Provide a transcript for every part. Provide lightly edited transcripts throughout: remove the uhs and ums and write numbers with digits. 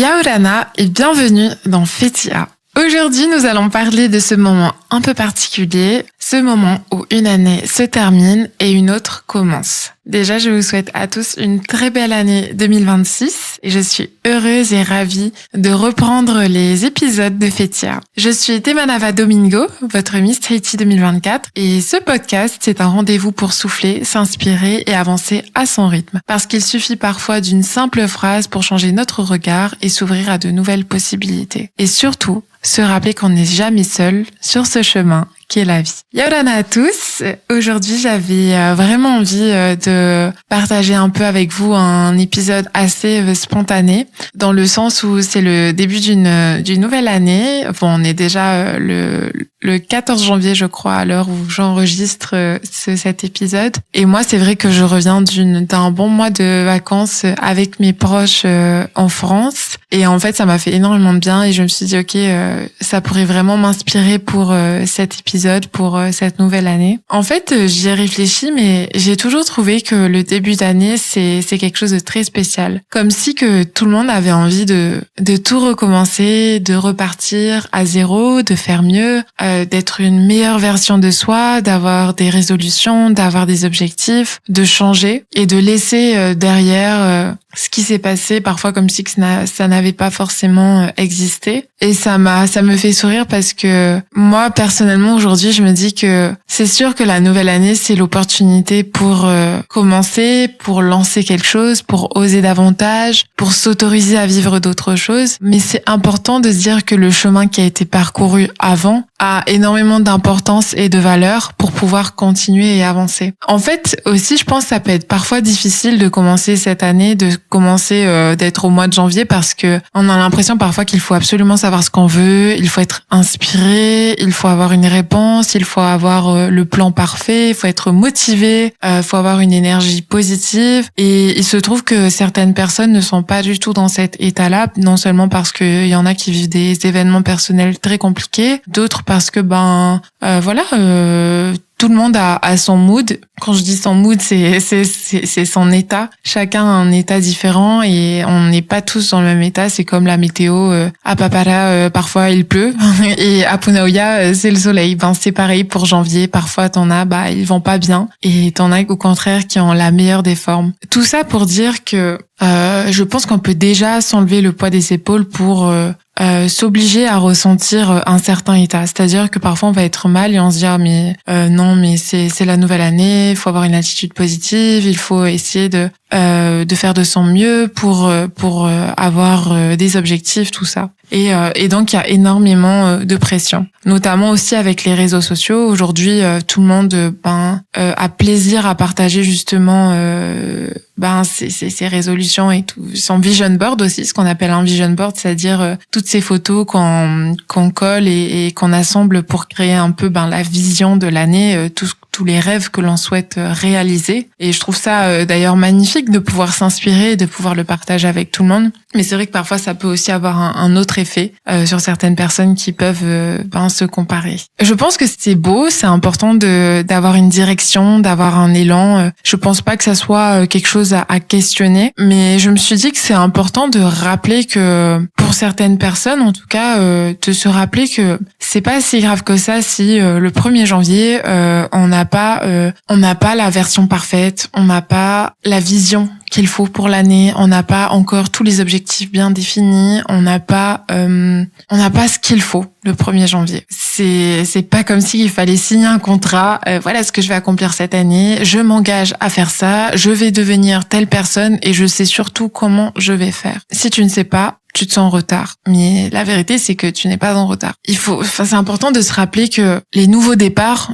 Yaorana et bienvenue dans Fetia. Aujourd'hui, nous allons parler de ce moment un peu particulier, ce moment où une année se termine et une autre commence. Déjà, je vous souhaite à tous une très belle année 2026 et je suis heureuse et ravie de reprendre les épisodes de Fetia. Je suis Temanava Domingo, votre Miss Tahiti 2024 et ce podcast, c'est un rendez-vous pour souffler, s'inspirer et avancer à son rythme. Parce qu'il suffit parfois d'une simple phrase pour changer notre regard et s'ouvrir à de nouvelles possibilités. Et surtout, se rappeler qu'on n'est jamais seul sur ce chemin qui est la vie. Yaorana à tous. Aujourd'hui, j'avais vraiment envie de partager un peu avec vous un épisode assez spontané, dans le sens où c'est le début d'une nouvelle année. Bon, on est déjà le 14 janvier, je crois, à l'heure où j'enregistre cet épisode. Et moi, c'est vrai que je reviens d'un bon mois de vacances avec mes proches en France. Et en fait, ça m'a fait énormément de bien et je me suis dit, ok, ça pourrait vraiment m'inspirer pour cet épisode, pour cette nouvelle année. En fait, j'y ai réfléchi, mais j'ai toujours trouvé que le début d'année, c'est quelque chose de très spécial. Comme si que tout le monde avait envie de tout recommencer, de repartir à zéro, de faire mieux, d'être une meilleure version de soi, d'avoir des résolutions, d'avoir des objectifs, de changer et de laisser derrière ce qui s'est passé, parfois comme si que ça n'avait pas forcément existé. Et ça me fait sourire parce que moi, personnellement, aujourd'hui, je me dis que c'est sûr que la nouvelle année, c'est l'opportunité pour commencer, pour lancer quelque chose, pour oser davantage, pour s'autoriser à vivre d'autres choses. Mais c'est important de se dire que le chemin qui a été parcouru avant a énormément d'importance et de valeur pour pouvoir continuer et avancer. En fait, aussi, je pense que ça peut être parfois difficile de commencer cette année, de commencer d'être au mois de janvier parce que on a l'impression parfois qu'il faut absolument savoir ce qu'on veut, il faut être inspiré, il faut avoir une réponse, il faut avoir le plan parfait, il faut être motivé, il faut avoir une énergie positive. Et il se trouve que certaines personnes ne sont pas du tout dans cet état-là, non seulement parce qu'il y en a qui vivent des événements personnels très compliqués, d'autres parce que tout le monde a son mood. Quand je dis son mood, c'est son état. Chacun a un état différent et on n'est pas tous dans le même état. C'est comme la météo. À Papara, parfois il pleut et à Punaoya, c'est le soleil. C'est pareil pour janvier. Parfois t'en as, ils vont pas bien et t'en as au contraire qui ont la meilleure des formes. Tout ça pour dire que je pense qu'on peut déjà s'enlever le poids des épaules pour s'obliger à ressentir un certain état. C'est-à-dire que parfois on va être mal et on se dit mais c'est la nouvelle année, il faut avoir une attitude positive, il faut essayer de faire de son mieux pour avoir des objectifs, tout ça. Et donc il y a énormément de pression, notamment aussi avec les réseaux sociaux. Aujourd'hui, tout le monde a plaisir à partager justement ses résolutions et tout, son vision board aussi, ce qu'on appelle un vision board, c'est-à-dire toutes ces photos qu'on colle et qu'on assemble pour créer un peu la vision de l'année, tous les rêves que l'on souhaite réaliser. Et je trouve ça d'ailleurs magnifique de pouvoir s'inspirer et de pouvoir le partager avec tout le monde. Mais c'est vrai que parfois ça peut aussi avoir un autre effet sur certaines personnes qui peuvent se comparer. Je pense que c'est beau, c'est important d'avoir une direction, d'avoir un élan. Je pense pas que ça soit quelque chose à questionner, mais je me suis dit que c'est important de rappeler que pour certaines personnes, en tout cas, de se rappeler que c'est pas si grave que ça si le 1er janvier on n'a pas la version parfaite, on n'a pas la vision qu'il faut pour l'année, on n'a pas encore tous les objectifs bien définis, on n'a pas ce qu'il faut le 1er janvier. C'est pas comme s'il fallait signer un contrat, voilà ce que je vais accomplir cette année, je m'engage à faire ça, je vais devenir telle personne et je sais surtout comment je vais faire. Si tu ne sais pas, tu te sens en retard. Mais la vérité, c'est que tu n'es pas en retard. C'est important de se rappeler que les nouveaux départs,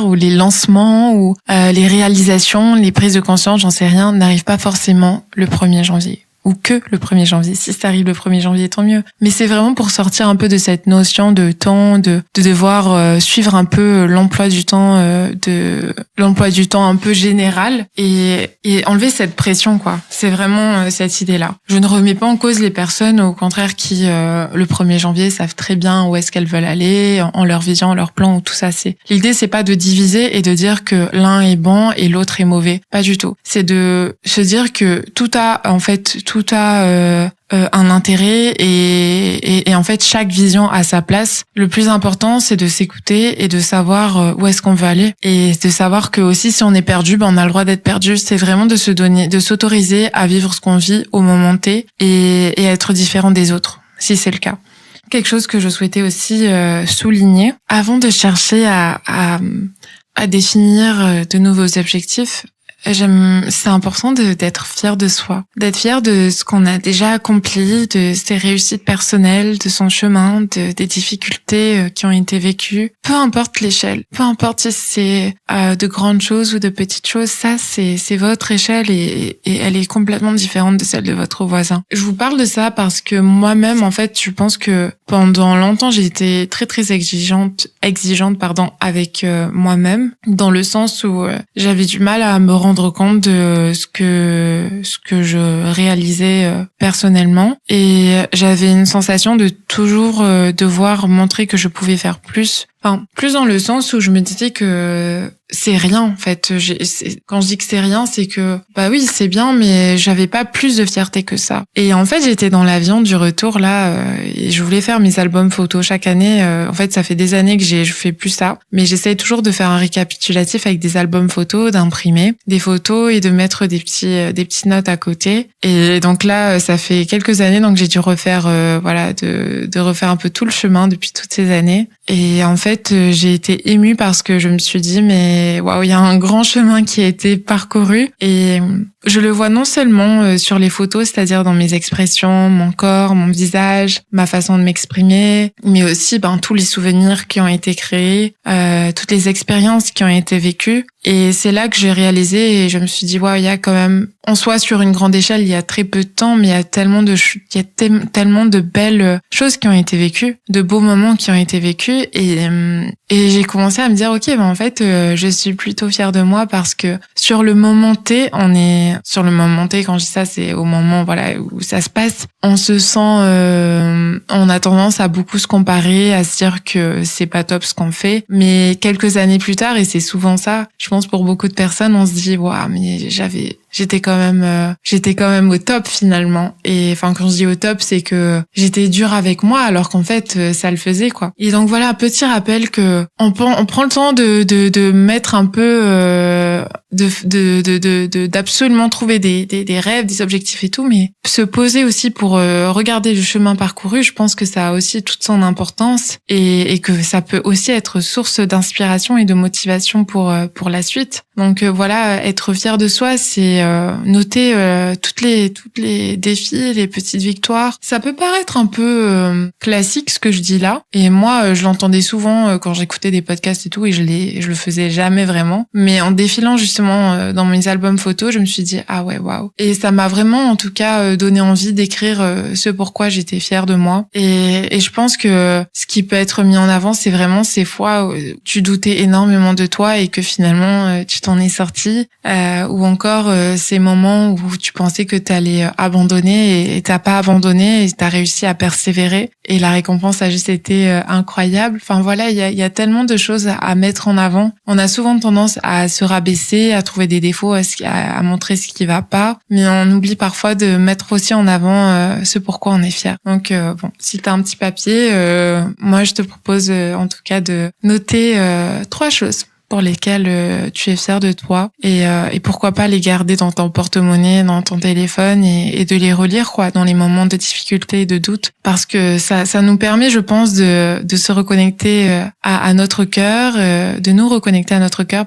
ou les lancements, ou les réalisations, les prises de conscience, j'en sais rien, n'arrivent pas forcément le 1er janvier. ou que le 1er janvier. Si ça arrive le 1er janvier, tant mieux. Mais c'est vraiment pour sortir un peu de cette notion de temps, de devoir suivre un peu l'emploi du temps, un peu général et enlever cette pression, quoi. C'est vraiment cette idée-là. Je ne remets pas en cause les personnes, au contraire, qui le 1er janvier savent très bien où est-ce qu'elles veulent aller, en leur vision, en leur plan, ou tout ça. L'idée, c'est pas de diviser et de dire que l'un est bon et l'autre est mauvais. Pas du tout. C'est de se dire que tout a un intérêt et en fait chaque vision a sa place. Le plus important, c'est de s'écouter et de savoir où est-ce qu'on veut aller et de savoir que aussi si on est perdu, on a le droit d'être perdu. C'est vraiment de se donner, de s'autoriser à vivre ce qu'on vit au moment T et être différent des autres, si c'est le cas. Quelque chose que je souhaitais aussi souligner avant de chercher à définir de nouveaux objectifs. C'est important d'être fier de soi, d'être fier de ce qu'on a déjà accompli, de ses réussites personnelles, de son chemin, des difficultés qui ont été vécues. Peu importe l'échelle, peu importe si c'est de grandes choses ou de petites choses, ça c'est votre échelle et elle est complètement différente de celle de votre voisin. Je vous parle de ça parce que moi-même, en fait, je pense que pendant longtemps, j'ai été très très exigeante avec moi-même, dans le sens où j'avais du mal à me rendre compte de ce que je réalisais personnellement et j'avais une sensation de toujours devoir montrer que je pouvais faire plus. Enfin, plus dans le sens où je me disais que c'est rien, en fait. Quand je dis que c'est rien, c'est que, oui, c'est bien, mais j'avais pas plus de fierté que ça. Et en fait, j'étais dans l'avion du retour, là, et je voulais faire mes albums photos chaque année. En fait, ça fait des années que je fais plus ça. Mais j'essaye toujours de faire un récapitulatif avec des albums photos, d'imprimer des photos et de mettre des petites notes à côté. Et donc là, ça fait quelques années, donc j'ai dû refaire, de refaire un peu tout le chemin depuis toutes ces années. Et en fait, j'ai été émue parce que je me suis dit, mais waouh, il y a un grand chemin qui a été parcouru. Et je le vois non seulement sur les photos, c'est-à-dire dans mes expressions, mon corps, mon visage, ma façon de m'exprimer, mais aussi tous les souvenirs qui ont été créés, toutes les expériences qui ont été vécues. Et c'est là que j'ai réalisé et je me suis dit, waouh, il y a quand même, en soi, sur une grande échelle, il y a très peu de temps, mais il y a tellement de belles choses qui ont été vécues, de beaux moments qui ont été vécus. Et j'ai commencé à me dire, ok, en fait, je suis plutôt fière de moi parce que sur le moment T, sur le moment T, quand je dis ça, c'est au moment, où ça se passe, on se sent, on a tendance à beaucoup se comparer, à se dire que c'est pas top ce qu'on fait. Mais quelques années plus tard, et c'est souvent ça, je pense pour beaucoup de personnes, on se dit, waouh, mais j'étais quand même au top finalement. Et enfin, quand je dis au top, c'est que j'étais dure avec moi alors qu'en fait, ça le faisait, quoi. Et donc voilà, un petit rappel que on prend le temps de mettre un peu, d'absolument trouver des rêves, des objectifs et tout, mais se poser aussi pour regarder le chemin parcouru, je pense que ça a aussi toute son importance et que ça peut aussi être source d'inspiration et de motivation pour la suite. Donc voilà, être fier de soi, c'est noter toutes les défis, les petites victoires. Ça peut paraître un peu classique ce que je dis là, et moi je l'entendais souvent quand j'écoutais des podcasts et tout, et je le faisais jamais vraiment. Mais en défilant justement dans mes albums photos, je me suis dit ah ouais, waouh. Et ça m'a vraiment en tout cas donné envie d'écrire ce pourquoi j'étais fière de moi. Et je pense que ce qui peut être mis en avant, c'est vraiment ces fois où tu doutais énormément de toi et que finalement tu t'en es sorti, ou encore ces moments où tu pensais que t'allais abandonner et t'as pas abandonné et t'as réussi à persévérer et la récompense a juste été incroyable. Enfin voilà, il y a tellement de choses à mettre en avant. On a souvent tendance à se rabaisser, à trouver des défauts, à montrer ce qui va pas, mais on oublie parfois de mettre aussi en avant ce pourquoi on est fier. Donc bon, si t'as un petit papier, moi je te propose en tout cas de noter 3 choses pour lesquels tu es fier de toi et pourquoi pas les garder dans ton porte-monnaie, dans ton téléphone et de les relire quoi dans les moments de difficulté et de doute, parce que ça nous permet, je pense, de se reconnecter à notre cœur, de nous reconnecter à notre cœur,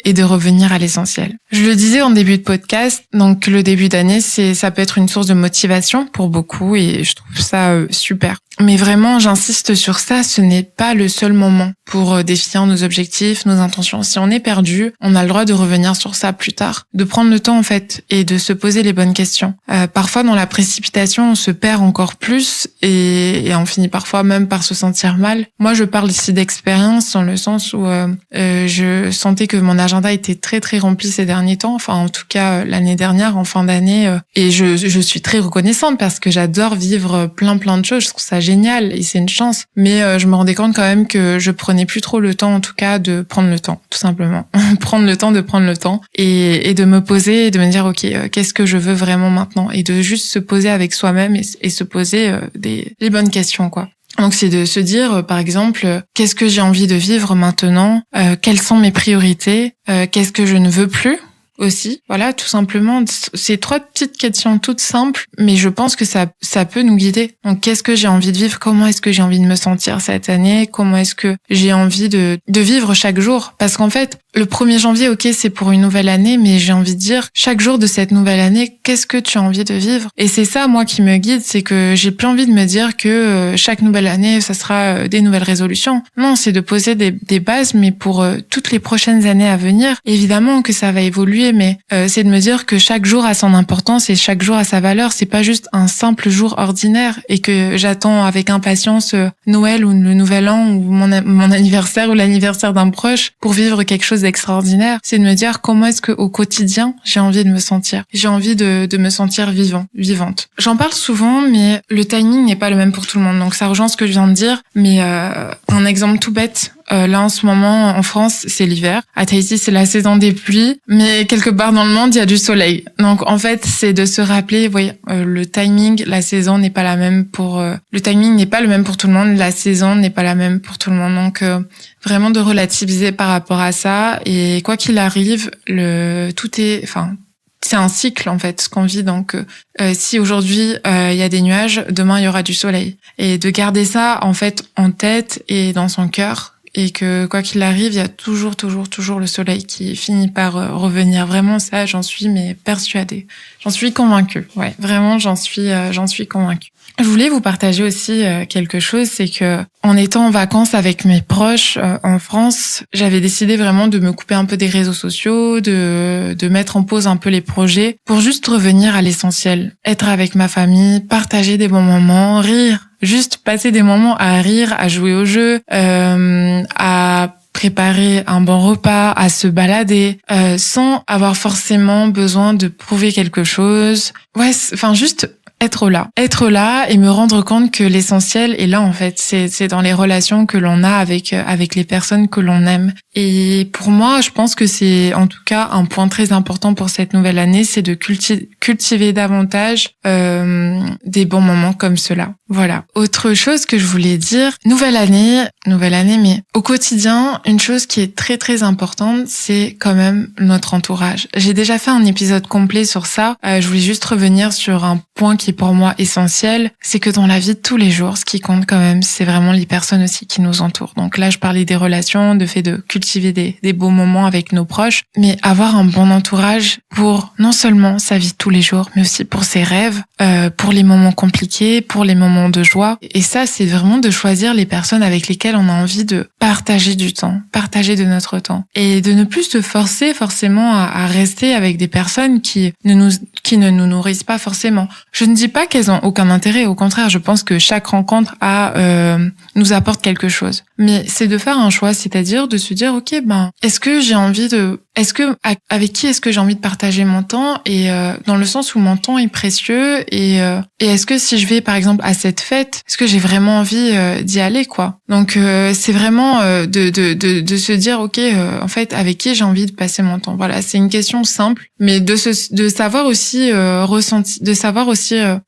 et de revenir à l'essentiel. Je le disais en début de podcast, donc le début d'année, ça peut être une source de motivation pour beaucoup et je trouve ça super. Mais vraiment, j'insiste sur ça, ce n'est pas le seul moment pour définir nos objectifs, nos intentions attention. Si on est perdu, on a le droit de revenir sur ça plus tard, de prendre le temps en fait et de se poser les bonnes questions. Parfois dans la précipitation, on se perd encore plus et on finit parfois même par se sentir mal. Moi, je parle ici d'expérience dans le sens où je sentais que mon agenda était très très rempli ces derniers temps. Enfin, en tout cas l'année dernière, en fin d'année, et je suis très reconnaissante parce que j'adore vivre plein de choses. Je trouve ça génial et c'est une chance. Mais je me rendais compte quand même que je prenais plus trop le temps, en tout cas, de prendre le temps, tout simplement. Prendre le temps de prendre le temps et de me poser et de me dire, ok, qu'est-ce que je veux vraiment maintenant? Et de juste se poser avec soi-même et se poser les bonnes questions, quoi. Donc c'est de se dire, par exemple, qu'est-ce que j'ai envie de vivre maintenant? Quelles sont mes priorités? Qu'est-ce que je ne veux plus? Aussi, voilà, tout simplement, c'est 3 petites questions toutes simples, mais je pense que ça peut nous guider. Donc, qu'est-ce que j'ai envie de vivre? Comment est-ce que j'ai envie de me sentir cette année? Comment est-ce que j'ai envie de vivre chaque jour? Parce qu'en fait, le 1er janvier, ok, c'est pour une nouvelle année, mais j'ai envie de dire, chaque jour de cette nouvelle année, qu'est-ce que tu as envie de vivre? Et c'est ça, moi, qui me guide, c'est que j'ai plus envie de me dire que chaque nouvelle année, ça sera des nouvelles résolutions. Non, c'est de poser des bases, mais pour toutes les prochaines années à venir. Évidemment que ça va évoluer, mais c'est de me dire que chaque jour a son importance et chaque jour a sa valeur. C'est pas juste un simple jour ordinaire et que j'attends avec impatience Noël ou le Nouvel An ou mon anniversaire ou l'anniversaire d'un proche pour vivre quelque chose d'extraordinaire. C'est de me dire comment est-ce que au quotidien j'ai envie de me sentir. J'ai envie de me sentir vivante. J'en parle souvent, mais le timing n'est pas le même pour tout le monde. Donc ça rejoint ce que je viens de dire. Mais un exemple tout bête. Là, en ce moment, en France, c'est l'hiver. À Tahiti, c'est la saison des pluies. Mais quelque part dans le monde, il y a du soleil. Donc, en fait, c'est de se rappeler, le timing, la saison n'est pas la même le timing n'est pas le même pour tout le monde. La saison n'est pas la même pour tout le monde. Donc, vraiment de relativiser par rapport à ça. Et quoi qu'il arrive, c'est un cycle en fait ce qu'on vit. Donc si aujourd'hui il y a des nuages, demain il y aura du soleil. Et de garder ça en fait en tête et dans son cœur. Et que quoi qu'il arrive, il y a toujours le soleil qui finit par revenir. Vraiment, ça, j'en suis persuadée. J'en suis convaincue. Ouais, vraiment, j'en suis convaincue. Je voulais vous partager aussi quelque chose, c'est que en étant en vacances avec mes proches en France, j'avais décidé vraiment de me couper un peu des réseaux sociaux, de mettre en pause un peu les projets pour juste revenir à l'essentiel. Être avec ma famille, partager des bons moments, rire. Juste passer des moments à rire, à jouer au jeu, à préparer un bon repas, à se balader, sans avoir forcément besoin de prouver quelque chose. Ouais, juste être là et me rendre compte que l'essentiel est là en fait, c'est dans les relations que l'on a avec les personnes que l'on aime. Et pour moi, je pense que c'est en tout cas un point très important pour cette nouvelle année, c'est de cultiver davantage des bons moments comme cela. Voilà. Autre chose que je voulais dire, nouvelle année, mais au quotidien, une chose qui est très très importante, c'est quand même notre entourage. J'ai déjà fait un épisode complet sur ça. Je voulais juste revenir sur un point qui est pour moi essentiel, c'est que dans la vie de tous les jours, ce qui compte quand même, c'est vraiment les personnes aussi qui nous entourent. Donc là, je parlais des relations, de fait de cultiver des beaux moments avec nos proches, mais avoir un bon entourage pour non seulement sa vie de tous les jours, mais aussi pour ses rêves, pour les moments compliqués, pour les moments de joie. Et ça, c'est vraiment de choisir les personnes avec lesquelles on a envie de partager du temps, partager de notre temps. Et de ne plus se forcer forcément à rester avec des personnes qui ne nous nourrissent pas forcément. Je ne dis pas qu'elles ont aucun intérêt, au contraire, je pense que chaque rencontre nous apporte quelque chose. Mais c'est de faire un choix, c'est-à-dire de se dire, ok, avec qui est-ce que j'ai envie de partager mon temps, et dans le sens où mon temps est précieux, et est-ce que si je vais par exemple à cette fête, est-ce que j'ai vraiment envie d'y aller, quoi. Donc c'est vraiment de se dire, ok, en fait, avec qui j'ai envie de passer mon temps. Voilà, c'est une question simple, mais de savoir aussi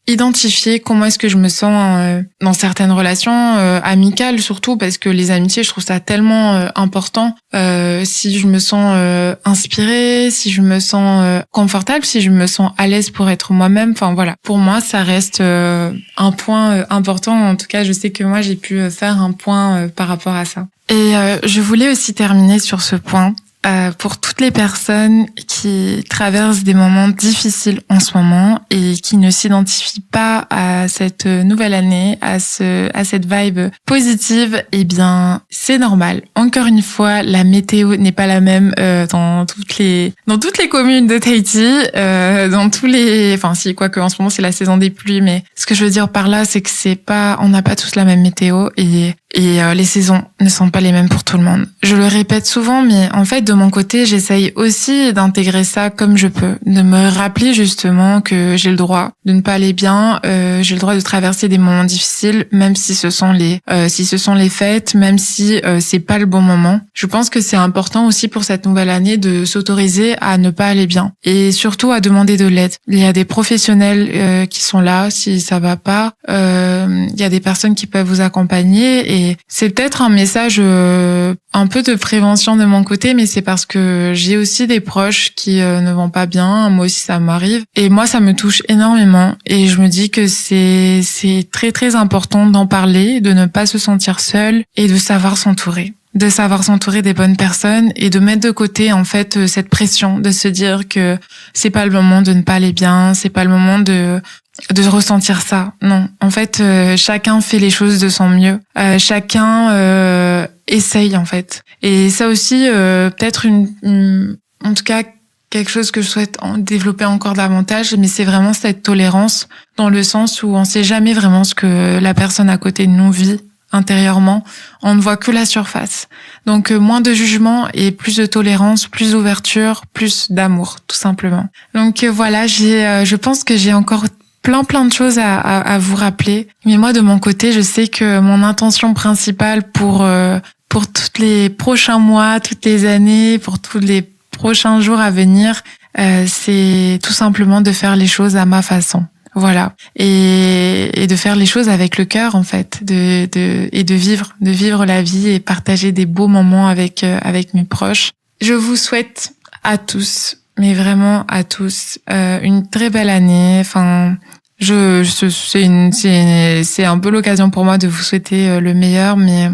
identifier comment est-ce que je me sens dans certaines relations amicales, surtout parce que les amitiés, je trouve ça tellement important. Si je me sens inspirée, si je me sens confortable, si je me sens à l'aise pour être moi-même, enfin voilà. Pour moi, ça reste un point important. En tout cas, je sais que moi, j'ai pu faire un point par rapport à ça. Et je voulais aussi terminer sur ce point. pour toutes les personnes qui traversent des moments difficiles en ce moment et qui ne s'identifient pas à cette nouvelle année, à cette vibe positive, eh bien, c'est normal. Encore une fois, la météo n'est pas la même dans toutes les communes de Tahiti, quoique en ce moment c'est la saison des pluies, mais ce que je veux dire par là, c'est que on n'a pas tous la même météo et les saisons ne sont pas les mêmes pour tout le monde. Je le répète souvent, mais en fait, de mon côté, j'essaye aussi d'intégrer ça comme je peux, de me rappeler justement que j'ai le droit de ne pas aller bien, j'ai le droit de traverser des moments difficiles, même si ce sont les fêtes, même si c'est pas le bon moment. Je pense que c'est important aussi pour cette nouvelle année de s'autoriser à ne pas aller bien et surtout à demander de l'aide. Il y a des professionnels qui sont là si ça va pas. Il y a des personnes qui peuvent vous accompagner et c'est peut-être un message un peu de prévention de mon côté, mais c'est parce que j'ai aussi des proches qui ne vont pas bien. Moi aussi, ça m'arrive. Et moi, ça me touche énormément. Et je me dis que c'est très, très important d'en parler, de ne pas se sentir seul et de savoir s'entourer. De savoir s'entourer des bonnes personnes et de mettre de côté, en fait, cette pression de se dire que c'est pas le moment de ne pas aller bien, c'est pas le moment de ressentir ça. Non. En fait, chacun fait les choses de son mieux. Chacun essaye, en fait. Et ça aussi, peut-être en tout cas, quelque chose que je souhaite développer encore davantage, mais c'est vraiment cette tolérance dans le sens où on sait jamais vraiment ce que la personne à côté de nous vit intérieurement. On ne voit que la surface. Donc, moins de jugement et plus de tolérance, plus d'ouverture, plus d'amour, tout simplement. Donc, voilà, je pense que j'ai encore plein de choses à vous rappeler. Mais moi, de mon côté, je sais que mon intention principale pour tous les prochains mois, toutes les années, pour tous les prochains jours à venir, c'est tout simplement de faire les choses à ma façon. Voilà. Et de faire les choses avec le cœur, en fait, et de vivre la vie et partager des beaux moments avec mes proches. Je vous souhaite à tous, mais vraiment à tous, une très belle année. Enfin, c'est un peu l'occasion pour moi de vous souhaiter le meilleur, mais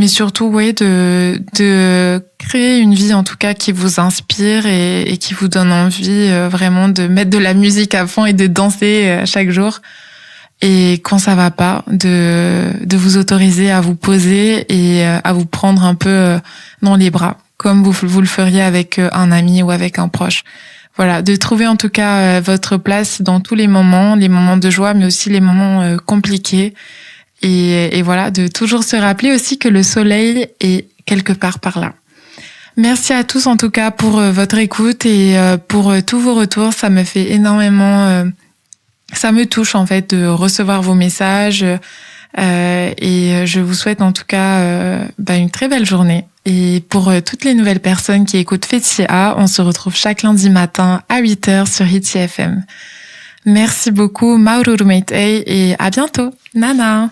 surtout, oui, de créer une vie, en tout cas, qui vous inspire et qui vous donne envie, vraiment de mettre de la musique à fond et de danser chaque jour. Et quand ça va pas, de vous autoriser à vous poser et à vous prendre un peu dans les bras, comme vous le feriez avec un ami ou avec un proche. Voilà, de trouver en tout cas votre place dans tous les moments de joie, mais aussi les moments compliqués. Et voilà, de toujours se rappeler aussi que le soleil est quelque part par là. Merci à tous en tout cas pour votre écoute et pour tous vos retours. Ça me fait énormément... ça me touche en fait de recevoir vos messages et je vous souhaite en tout cas une très belle journée. Et pour toutes les nouvelles personnes qui écoutent Fetia, on se retrouve chaque lundi matin à 8h sur Hiti FM. Merci beaucoup, Maururu Meitei, et à bientôt. Nana!